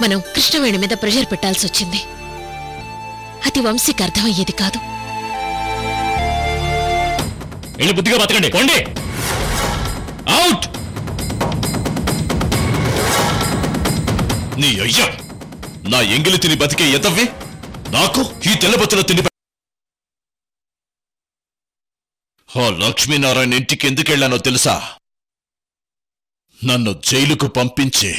మనం కృష్ణవేణి మీద ప్రెషర్ పెట్టాల్సి వచ్చింది. అది వంశీకి అర్థమయ్యేది కాదు. బుద్ధిగా బతకండి, పోండి. అవుట్. నీ అయ్యా, నా ఎంగిలి తిని బతికే ఎదవ్వి నాకు ఈ తెల్లబొత్తులో తిని. ఆ లక్ష్మీనారాయణ ఇంటికి ఎందుకెళ్లానో తెలుసా? నన్ను జైలుకు పంపించి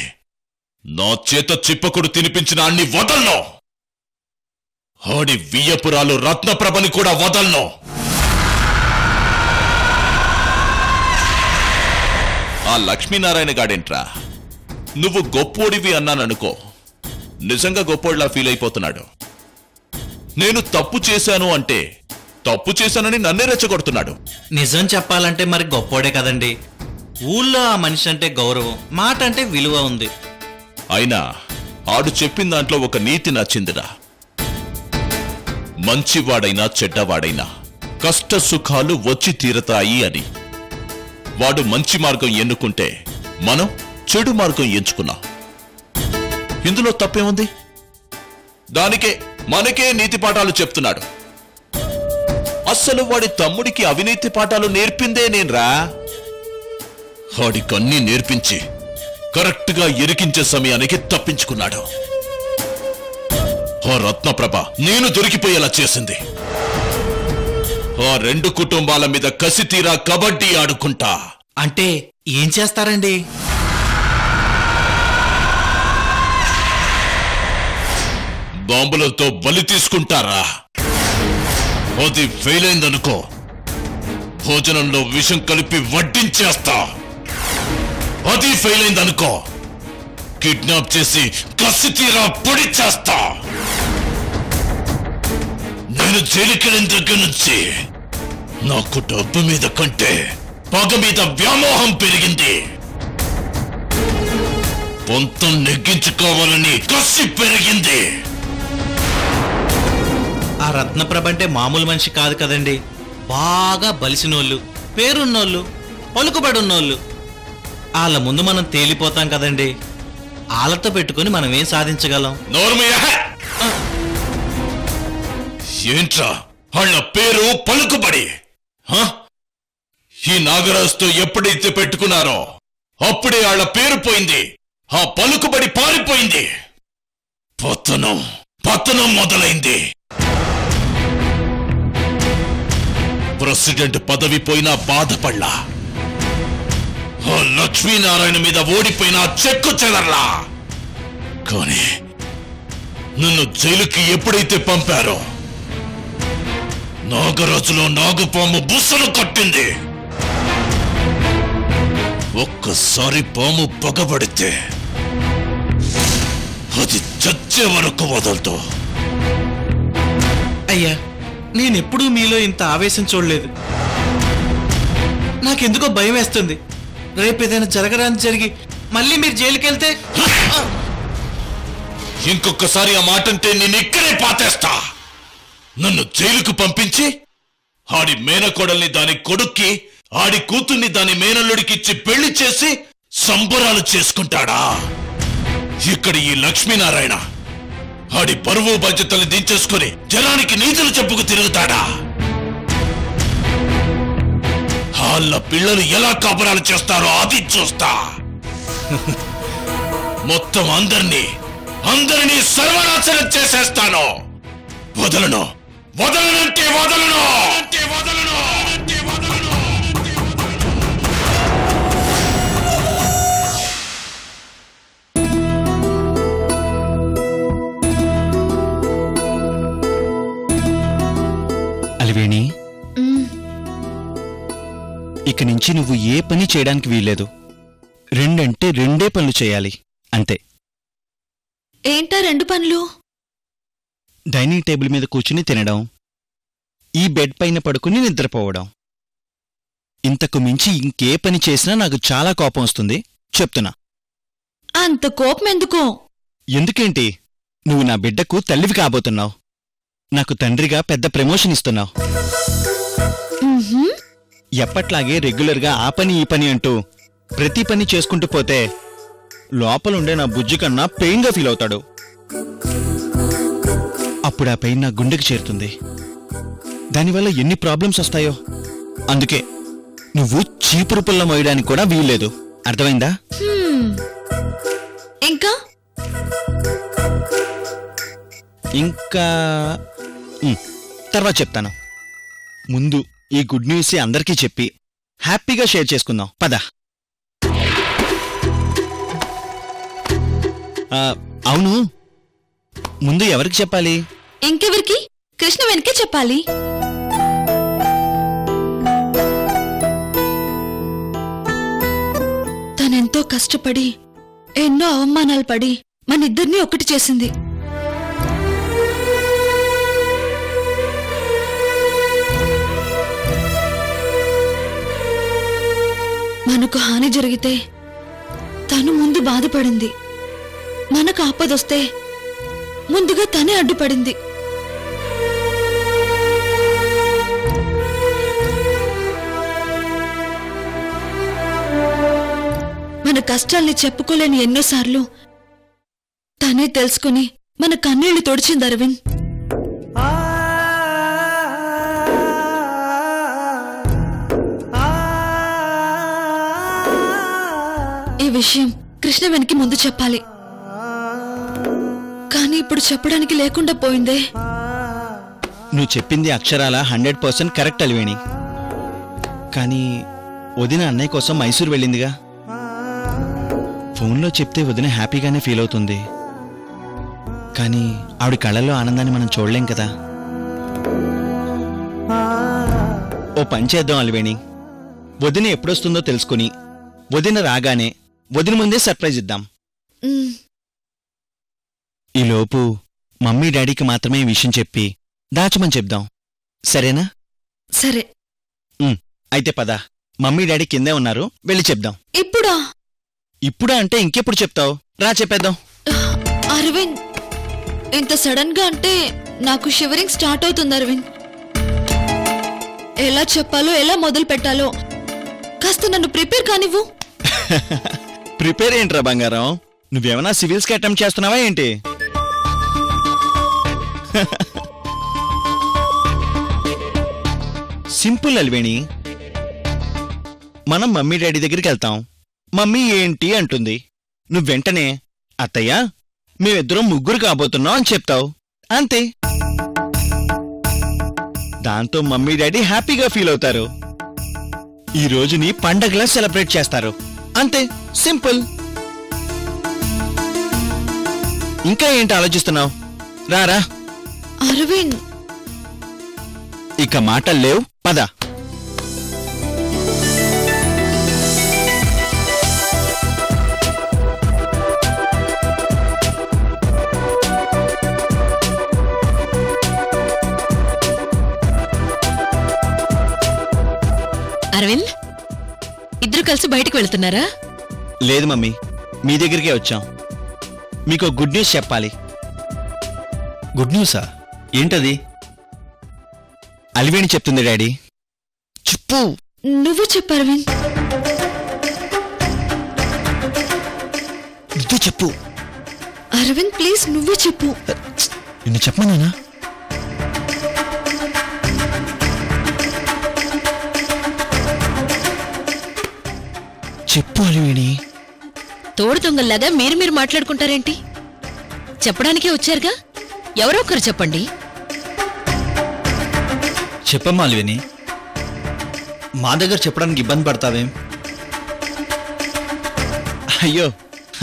నా చేత చిప్పకుడు తినిపించిన అన్ని వదలను. ఆడి వియ్యపురాలు రత్నప్రభని కూడా వదలను. ఆ లక్ష్మీనారాయణ గాడేంట్రా, నువ్వు గొప్పోడివి అన్నాననుకో, నిజంగా గొప్పోడిలా ఫీల్ అయిపోతున్నాడు. నేను తప్పు చేశాను అంటే తప్పు చేశానని నన్నే రెచ్చగొడుతున్నాడు. నిజం చెప్పాలంటే మరి గొప్పోడే కదండి. ఊళ్ళో ఆ మనిషి అంటే గౌరవం, మాట అంటే విలువ ఉంది. అయినా ఆడు చెప్పిన దాంట్లో ఒక నీతి నచ్చిందిరా. మంచివాడైనా చెడ్డవాడైనా కష్ట సుఖాలు వచ్చి తీరతాయి అని. వాడు మంచి మార్గం ఎన్నుకుంటే మనం చెడు మార్గం ఎంచుకున్నాం. ఇందులో తప్పేముంది? దానికే మనకే నీతి పాఠాలు చెప్తున్నాడు. అస్సలు వాడి తమ్ముడికి అవినీతి పాఠాలు నేర్పిందే నేన్రా. వాడికన్నీ నేర్పించి కరెక్ట్గా ఇరికించే సమయానికి తప్పించుకున్నాడు. ఆ రత్నప్రభ నేను దొరికిపోయేలా చేసింది. ఆ రెండు కుటుంబాల మీద కసి తీరా కబడ్డీ ఆడుకుంటా. అంటే ఏం చేస్తారండి? బాంబులతో బలి తీసుకుంటారా? అది ఫెయిల్ అయిందనుకో, భోజనంలో విషం కలిపి వడ్డించేస్తా. అది ఫెయిల్ అయిందనుకో, కిడ్నాప్ చేసి కసి తీరా పొడి చేస్తా. నేను జైలుకెళ్ళిన దగ్గర నుంచి నాకు డబ్బు మీద కంటే పగ మీద వ్యామోహం పెరిగింది. పొంతం నెగ్గించుకోవాలని కసి పెరిగింది. ఆ రత్నప్రభ అంటే మామూలు మనిషి కాదు కదండి. బాగా బలిసినోళ్ళు, పేరున్నోళ్ళు, పలుకుబడున్నోళ్ళు. వాళ్ళ ముందు మనం తేలిపోతాం కదండి. వాళ్ళతో పెట్టుకుని మనం ఏం సాధించగలం? ఏంట్రా వాళ్ళ పేరు పలుకుబడి? ఈ నాగరాజుతో ఎప్పుడైతే పెట్టుకున్నారో అప్పుడే వాళ్ళ పేరు పోయింది, ఆ పలుకుబడి పారిపోయింది. పతనం మొదలైంది. ప్రెసిడెంట్ పదవి పోయినా బాధపడ్లా, ఆ లక్ష్మీనారాయణ మీద ఓడిపోయినా చెక్కు చెదర్లా. కానీ నన్ను జైలుకి ఎప్పుడైతే పంపారో నాగరాజులో నాగుపాము బుస్సలు కట్టింది. ఒక్కసారి పాము పగబడితే అది చచ్చే వరకు వదలతో. అయ్యా, నేనెప్పుడూ మీలో ఇంత ఆవేశం చూడలేదు. నాకెందుకో భయం వేస్తుంది. రేపు ఏదైనా జరగడానికి జరిగి మళ్ళీ మీరు జైలుకెళ్తే? ఇంకొకసారి ఆ మాటంటే నేను ఇక్కడే పాతేస్తా. నన్ను జైలుకు పంపించి ఆడి మేనకోడల్ని దాని కొడుక్కి, ఆడి కూతుర్ని దాని మేనల్లుడికిచ్చి పెళ్లి చేసి సంబరాలు చేసుకుంటాడా? ఇక్కడ ఈ లక్ష్మీనారాయణ ఆడి పరువు బాధ్యతల్ని దించేసుకుని జనానికి నీతులు చెప్పుకు తిరుగుతాడా? వాళ్ళ పిల్లలు ఎలా కాపురాలు చేస్తారో అది చూస్తా. మొత్తం అందరినీ సర్వనాశనం చేసేస్తాను. వదలను వదలనంటే వదలను. అలివేణి, ఇక నుంచి నువ్వు ఏ పని చేయడానికి వీల్లేదు. రెండంటే రెండే పనులు చేయాలి, అంతే. ఏంటా రెండు పనులు? డైనింగ్ టేబుల్ మీద కూర్చుని తినడం, ఈ బెడ్ పైన పడుకుని నిద్రపోవడం. ఇంతకు మించి ఇంకే పని చేసినా నాకు చాలా కోపం వస్తుంది, చెప్తున్నా. అంత కోపం ఎందుకో? ఎందుకేంటి, నువ్వు నా బిడ్డకు తల్లివి కాబోతున్నావు. నాకు తండ్రిగా పెద్ద ప్రమోషన్ ఇస్తున్నావు. ఎప్పట్లాగే రెగ్యులర్గా ఆ పని ఈ పని అంటూ ప్రతి పని చేసుకుంటూ పోతే లోపలుండే నా బుజ్జి కన్నా పెయిన్గా ఫీల్ అవుతాడు. అప్పుడు ఆ పెయిన్ నా గుండెకి చేరుతుంది. దానివల్ల ఎన్ని ప్రాబ్లమ్స్ వస్తాయో. అందుకే నువ్వు చీపురు పుల్ల మోయడానికి కూడా వీల్లేదు. అర్థమైందా? ఇంకా ఇంకా తర్వాత చెప్తాను. ముందు ఈ గుడ్ న్యూస్ అందరికీ చెప్పి హ్యాపీగా షేర్ చేసుకుందాం. పద. అవును, ముందు ఎవరికి చెప్పాలి? ఇంకెవరికి? కృష్ణ వెనకే చెప్పాలి. తనెంతో కష్టపడి ఎన్నో అవమానాలు పడి మనిద్దరినీ ఒక్కటి చేసింది. మనకు హాని జరిగితే తను ముందు బాధపడింది. మనకు ఆపదొస్తే ముందుగా తనే అడ్డుపడింది. మన కష్టాల్ని చెప్పుకోలేని ఎన్నోసార్లు తనే తెలుసుకుని మన కన్నీళ్లు తొడిచింది అరవింద్. ఈ విషయం కృష్ణ వెనక్కి ముందు చెప్పాలి. కానీ ఇప్పుడు చెప్పడానికి లేకుండా పోయిందే. నువ్వు చెప్పింది అక్షరాల 100% కరెక్ట్ అలివేణి. కానీ వదిన అన్నయ్య కోసం మైసూర్ వెళ్ళిందిగా. ఫోన్లో చెప్తే వదిన హ్యాపీగానే ఫీల్ అవుతుంది. కానీ ఆవిడ కళ్ళల్లో ఆనందాన్ని మనం చూడలేం కదా. ఓ పని చేద్దాం అలివేణి. వదిన ఎప్పుడొస్తుందో తెలుసుకుని వదిన రాగానే వదిన ముందే సర్ప్రైజ్ ఇద్దాం. ఈలోపు మమ్మీ డాడీకి మాత్రమే ఈ విషయం చెప్పి దాచమని చెప్దాం. సరేనా? సరే. అయితే పద. మమ్మీ డాడీ కిందే ఉన్నారు, వెళ్ళి చెప్దాం. ఇప్పుడా? ఇప్పుడా అంటే ఇంకెప్పుడు చెప్తావు? రా చెప్పేద్దాం. అరవింద్, ఇంత సడన్ గా అంటే నాకు షివరింగ్ స్టార్ట్ అవుతుంది అరవింద్. ఎలా చెప్పాలో ఎలా మొదలు పెట్టాలో కాస్త నన్ను ప్రిపేర్ కానివ్వు. ప్రిపేర్ ఏంట్రా బంగారం? నువ్వేమన్నా సివిల్స్కి అటెంప్ట్ చేస్తున్నావా ఏంటి? సింపుల్ అలివేణి. మనం మమ్మీ డాడీ దగ్గరికి వెళ్తాం. మమ్మీ ఏంటి అంటుంది. నువ్వు వెంటనే అత్తయ్య మేమిద్దరం ముగ్గురు కాబోతున్నాం అని చెప్తావు. అంతే. దాంతో మమ్మీ డాడీ హ్యాపీగా ఫీల్ అవుతారు. ఈ రోజుని పండగలా సెలబ్రేట్ చేస్తారు. అంతే, సింపుల్. ఇంకా ఏంటి ఆలోచిస్తున్నావు? రారా. అరవింద్, ఇక మాటలు లేవు, పద. అరవింద్, ఇద్దరు కలిసి బయటకు వెళ్తున్నారా? లేదు మమ్మీ, మీ దగ్గరికే వచ్చాం. మీకు గుడ్ న్యూస్ చెప్పాలి. గుడ్ న్యూసా? ఏంటది? అలివేణి చెప్తుంది డాడీ. చెప్పు. నువ్వు చెప్పు అరవింద్. నువ్వు చెప్పు. అరవింద్ ప్లీజ్ నువ్వు చెప్పు. నిన్ను చెప్పమన్నానా? చెప్పు అలివేణి. తోడు దొంగల్లాగా మీరు మాట్లాడుకుంటారేంటి? చెప్పడానికే వచ్చారుగా, ఎవరో ఒకరు చెప్పండి. చెప్పమ్మా అలివేణి. మా దగ్గర చెప్పడానికి ఇబ్బంది పడతావేం? అయ్యో,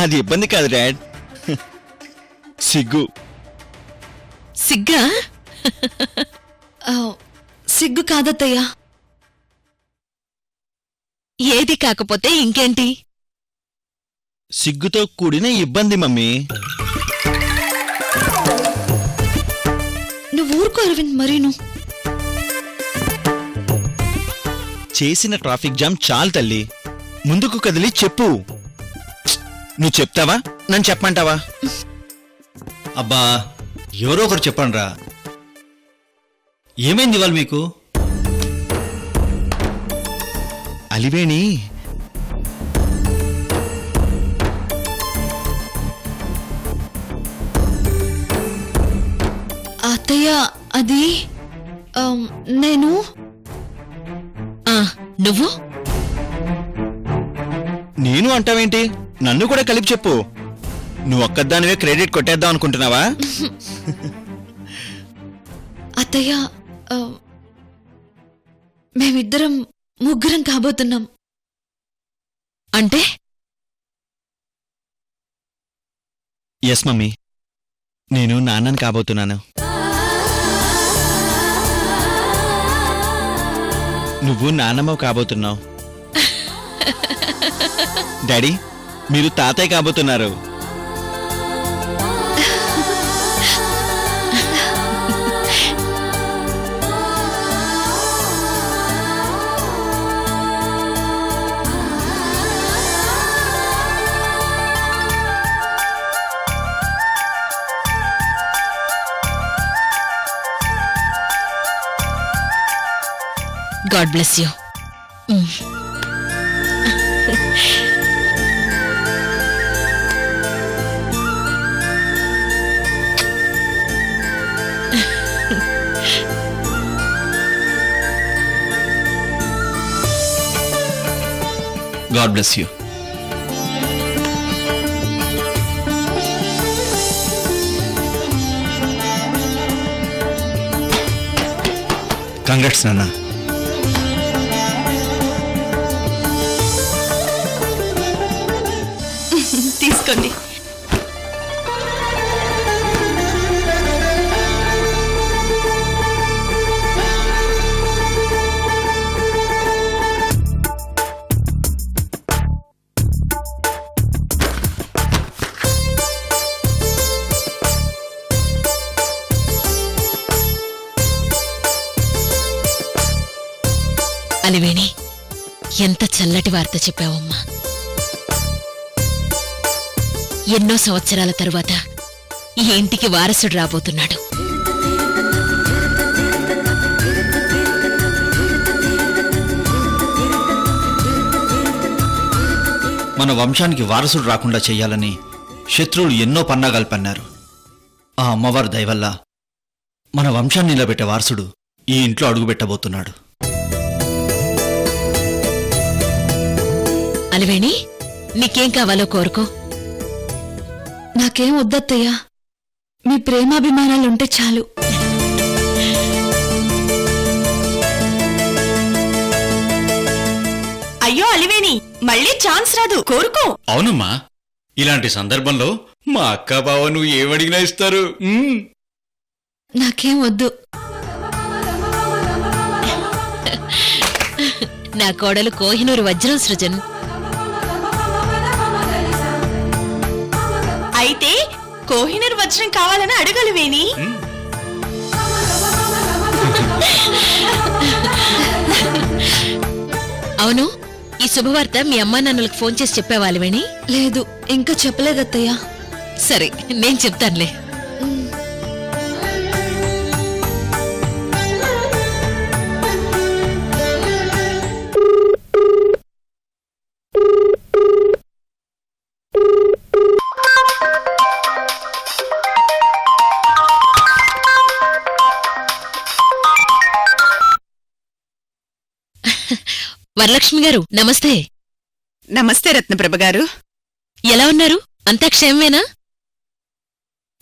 అది ఇబ్బంది కాదు డాడ్. సిగ్గు. సిగ్గా? సిగ్గు కాదత్తయ్యా. ఏది కాకపోతే ఇంకేంటి? సిగ్గుతో కూడిన ఇబ్బంది మమ్మీ. నువ్వు ఊరుకో అరవింద్. మరీను చేసిన ట్రాఫిక్ జామ్ చాలు తల్లి. ముందుకు కదిలి చెప్పు. నువ్వు చెప్తావా నన్ను చెప్పమంటావా? అబ్బా, ఎవరో ఒకరు చెప్పండి రా. ఏమైంది ఇవాళ మీకు? అలివేణి అత్తయ్య అది నేను నువ్వు నేను అంటావేంటి? నన్ను కూడా కలిపి చెప్పు. నువ్వు ఒక్కదానివే క్రెడిట్ కొట్టేద్దాం అనుకుంటున్నావా? అత్తయ్య మేమిద్దరం ముగ్గురం కాబోతున్నాం. అంటే ఎస్ మమ్మీ, నేను నాన్నని కాబోతున్నాను. నువ్వు నాన్నమ్మ కాబోతున్నావు. డాడీ, మీరు తాతయ్య కాబోతున్నారు. God bless you. God bless you. Congrats నాన్న. తీసుకోండి. అలివేణి, ఎంత చల్లటి వార్త చెప్పావమ్మా. ఎన్నో సంవత్సరాల తరువాత ఈ ఇంటికి వారసుడు రాబోతున్నాడు. మన వంశానికి వారసుడు రాకుండా చెయ్యాలని శత్రువులు ఎన్నో పన్నాగాలు పన్నారు. ఆ అమ్మవారి దయవల్ల మన వంశాన్ని నిలబెట్టే వారసుడు ఈ ఇంట్లో అడుగుపెట్టబోతున్నాడు. అలివేణి, నీకేం కావాలో కోరుకో. నాకేం వద్దత్తయ్యా, మీ ప్రేమాభిమానాలుంటే చాలు. అయ్యో అలివేణి, మళ్ళీ ఛాన్స్ రాదు, కోరుకో. అవునమ్మా, ఇలాంటి సందర్భంలో మా అక్క బావ నువ్వు ఏమడిగినా ఇస్తారు. నాకేం వద్దు. నా కోడలు కోహినూరు వజ్రం సృజన్. అయితే కోహినూరు వజ్రం కావాలని అడగలివేణి. అవును, ఈ శుభవార్త మీ అమ్మా నాన్నలకు ఫోన్ చేసి చెప్పావా అలివేణి? లేదు, ఇంకా చెప్పలేదత్తయ్యా. సరే, నేను చెప్తానులే. వరలక్ష్మి గారు, నమస్తే. నమస్తే రత్నప్రభ గారు. ఎలా ఉన్నారు? అంతా క్షేమమేనా?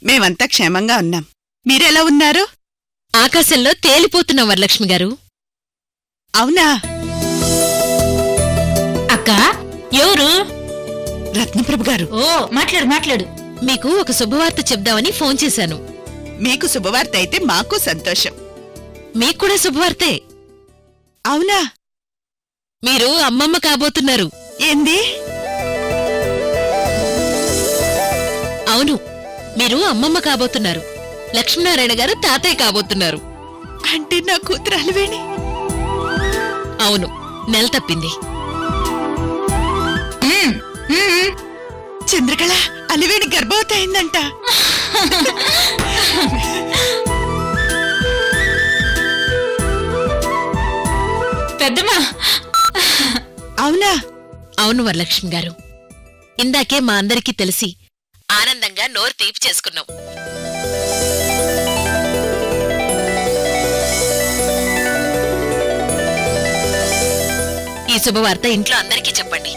మేమంతా క్షేమంగా ఉన్నాం. మీరెలా ఉన్నారు? ఆకాశంలో తేలిపోతున్నాం వరలక్ష్మి గారు. అవునా? అక్క, ఎవరు? రత్నప్రభ గారు. ఓ, మాట్లాడు. మీకు ఒక శుభవార్త చెప్దామని ఫోన్ చేశాను. మీకు శుభవార్త అయితే మాకు సంతోషం. మీకు కూడా శుభవార్తే. అవునా? మీరు అమ్మమ్మ కాబోతున్నారు. ఏంది? అవును, మీరు అమ్మమ్మ కాబోతున్నారు. లక్ష్మీనారాయణ గారు తాతయ్య కాబోతున్నారు. అంటే నా కూతురు అలివేణి. అవును, నెల తప్పింది. చంద్రకళ, అలివేణి గర్భవతి అయిందంట. పెద్దమ్మా. అవునా? అవును వరలక్ష్మి గారు, ఇందాకే మా అందరికీ తెలిసి ఆనందంగా నోరు తీపి చేసుకున్నాం. ఈ శుభవార్త ఇంట్లో అందరికీ చెప్పండి.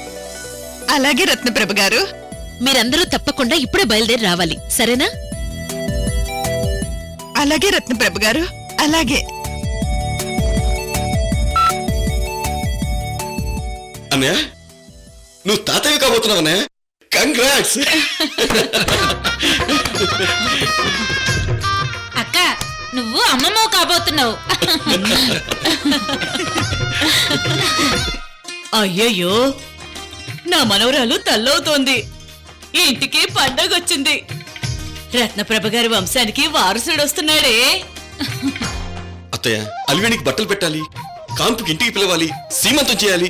అలాగే రత్నప్రభ గారు. మీరందరూ తప్పకుండా ఇప్పుడే బయలుదేరి రావాలి, సరేనా? అలాగే రత్నప్రభ గారు, అలాగే. అన్నయ్య, నువ్వు తాతయ్య కాబోతున్నావు అన్నయ్య. కంగ్రాట్స్. అక్క, నువ్వు అమ్మమ్మ కాబోతున్నావు. అయ్యయ్యో, నా మనవరాలు తల్లవుతోంది. ఇంటికి పండగొచ్చింది. రత్నప్రభ గారి వంశానికి వారసుడు వస్తున్నాడే. అత్తయ్య, అలివేణికి బట్టలు పెట్టాలి, కాంపుకి ఇంటికి పిలవాలి, సీమంతం చేయాలి.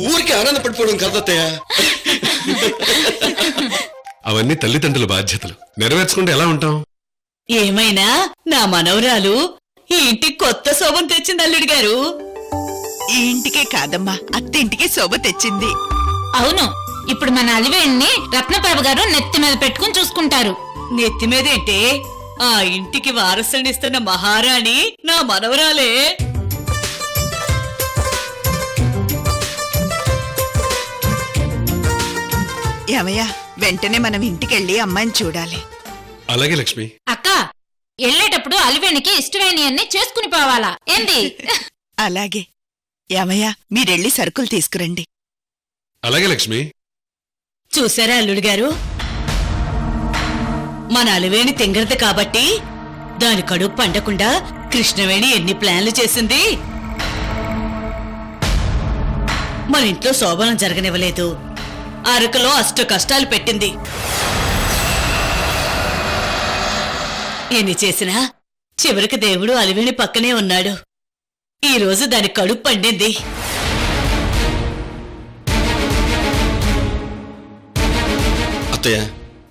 ఊరికి ఆనందపడిపోవడం కాదు అత్తయ్య. అవన్నీ తల్లిదండ్రుల బాధ్యతలు. నెరవేర్చకుండా ఎలా ఉంటాం? ఏమైనా నా మనవరాలు ఈ ఇంటికి కొత్త శోభం తెచ్చింది అల్లుడు గారు. ఈ ఇంటికే కాదమ్మా, అత్తింటికి శోభ తెచ్చింది. అవును, ఇప్పుడు మన అలివేణ్ణి రత్నప్రభ గారు నెత్తి మీద పెట్టుకుని చూసుకుంటారు. నెత్తి మీదేంటే, ఆ ఇంటికి వారసునిస్తున్న మహారాణి నా మనవరాలే. ఏమయ్యా, వెంటనే మనం ఇంటికెళ్ళి అమ్మాయిని చూడాలి. అలాగే లక్ష్మి. అక్క, వెళ్ళేటప్పుడు అలివేణికి ఇష్టమైన అన్ని చేసుకుని పోవాలా ఏంది? అలాగే. ఏమయ్యా, మీరెళ్ళి సరుకులు తీసుకురండి. అలాగే లక్ష్మి. చూసారా అల్లుడు గారు, మన అలివేణి తెంగరది కాబట్టి దాని కడుపు పండకుండా కృష్ణవేణి ఎన్ని ప్లాన్లు చేసింది. మన ఇంట్లో శోభనం జరగనివ్వలేదు, అరకలో అష్ట కష్టాలు పెట్టింది. ఎన్ని చేసినా చివరికి దేవుడు అలివేణి పక్కనే ఉన్నాడు. ఈ రోజు దాని కడుపు పండింది. అత్తయ్య,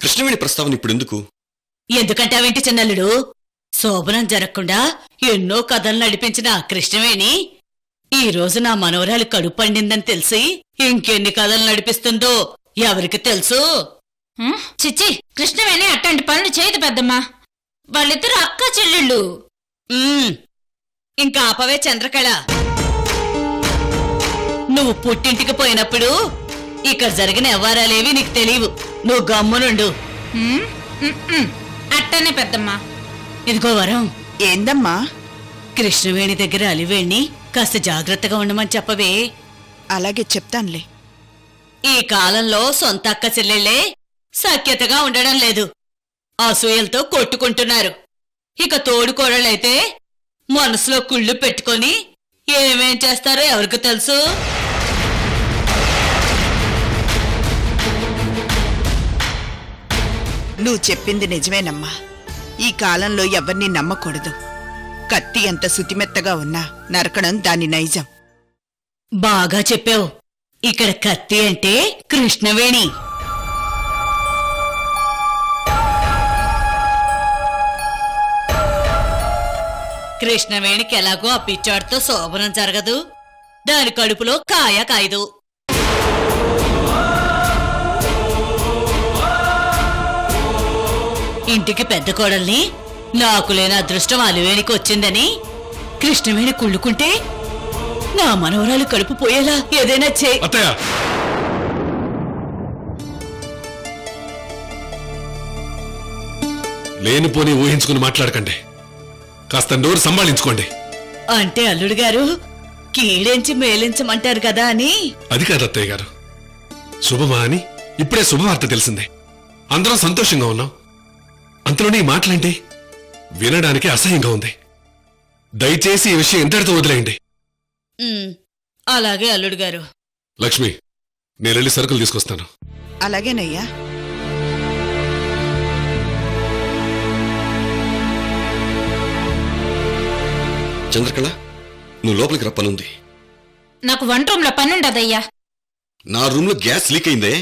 కృష్ణవేణి ప్రస్తావన ఇప్పుడు ఎందుకు? ఎందుకంటావేంటి చిన్నల్లుడు? శోభనం జరగకుండా ఎన్నో కథలు నడిపించిన ఆ కృష్ణవేణి ఈ రోజు నా మనవరాలు కడుపు పండిందని తెలిసి ఇంకెన్ని కథలు నడిపిస్తుందో ఎవరికి తెలుసు? చిచ్చి, కృష్ణవేణి అట్లాంటి పనులు చేయదు పెద్దమ్మా. వాళ్ళిద్దరు అక్క చెల్లెళ్ళు. ఇంకా ఆపవే చంద్రకళ. నువ్వు పుట్టింటికి పోయినప్పుడు ఇక్కడ జరిగిన వ్యవహారాలేవి నీకు తెలియవు. నువ్వు గమ్మునుండు. అట్టనే పెద్దమ్మా. ఇదిగో వరం. ఏందమ్మా? కృష్ణవేణి దగ్గర అలివేణి కాస్త జాగ్రత్తగా ఉండమని చెప్పవే. అలాగే చెప్తానులే. ఈ కాలంలో సొంత అక్క చెల్లెళ్లే సఖ్యతగా ఉండడం లేదు, అసూయలతో కొట్టుకుంటున్నారు. ఇక తోడుకోడలైతే మనసులో కుళ్ళు పెట్టుకొని ఏమేం చేస్తారో ఎవరికి తెలుసు? నువ్వు చెప్పింది నిజమేనమ్మా. ఈ కాలంలో ఎవరిని నమ్మకూడదు. కత్తి ఎంత శుతిమెత్తగా ఉన్నా నరకడం దాని నైజం. బాగా చెప్పావు. ఇక్కడ కత్తి అంటే కృష్ణవేణి. కృష్ణవేణికి ఎలాగో ఆ పిచ్చాడితో శోభనం జరగదు, దాని కడుపులో కాయ కాయదు. ఇంటికి పెద్ద కోడల్ని నాకు లేని అదృష్టం అలివేణికి వచ్చిందని కృష్ణవేణి కుళ్ళుకుంటే నా మనవరాలు కడుపు పోయేలా ఏదైనా చేయి. అత్తయ్య, లేనిపోని ఊహించుకుని మాట్లాడకండి. కాస్త నోరు సంభాళించుకోండి. అంటే అల్లుడు గారు కీడించి మేలించమంటారు కదా అని. అది కాదు అత్తయ్య గారు, శుభమా అని ఇప్పుడే శుభవార్త తెలిసిందే. అందరం సంతోషంగా ఉన్నాం. అంతలోనే ఈ మాటలేంటి? వినడానికి అసహ్యంగా ఉంది. దయచేసి ఈ విషయం ఎంతటితో వదిలేయండి. అలాగే అల్లుడు గారు. లక్ష్మి, నేను వెళ్ళి సరుకులు తీసుకొస్తాను. అలాగేనయ్యా. చంద్రకళ, నువ్వు లోపలికి రా, పనుంది. నాకు వంట రూమ్ లో పనుండదయ్యా. నా రూమ్ లో గ్యాస్ లీక్ అయిందే.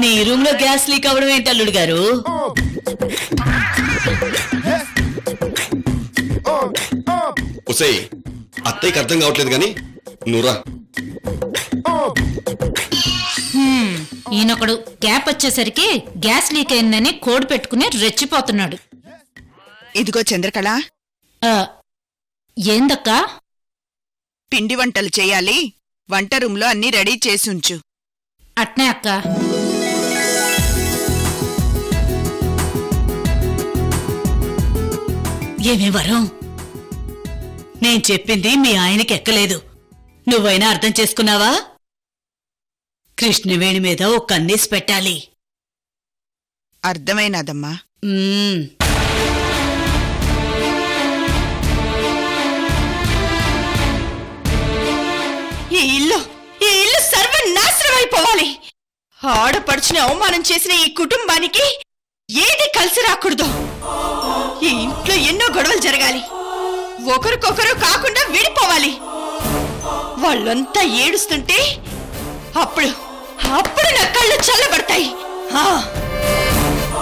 నీ రూమ్ లో గ్యాస్ లీక్ అవడం ఏంటి అల్లుడు గారు? ఒసేయ్, అత్తయ్యకి అర్థం కావట్లేదు గాని నువ్వురా. ఈయనొకడు గ్యాప్ వచ్చేసరికి గ్యాస్ లీక్ అయిందని కోడ్ పెట్టుకుని రెచ్చిపోతున్నాడు. ఇదిగో చంద్రకళ, ఏందక్కా? పిండి వంటలు చేయాలి, వంట రూంలో అన్నీ రెడీ చేసి ఉంచు. అట్నే అక్క. ఏమే వరం, నేను చెప్పింది మీ ఆయనకి ఎక్కలేదు. నువ్వైనా అర్థం చేసుకున్నావా? కృష్ణవేణి మీద ఓ కన్నేసి పెట్టాలి. అర్థమైనాదమ్మా. ఈ ఇల్లు సర్వనాశనం అయిపోవాలి. ఆడపడుచుని అవమానం చేసిన ఈ కుటుంబానికి ఏది కలిసి రాకూడదు. ఈ ఇంట్లో ఎన్నో గొడవలు జరగాలి, ఒకరికొకరు కాకుండా విడిపోవాలి. వాళ్ళంతా ఏడుస్తుంటే అప్పుడు నా కళ్ళు చల్లబడతాయి.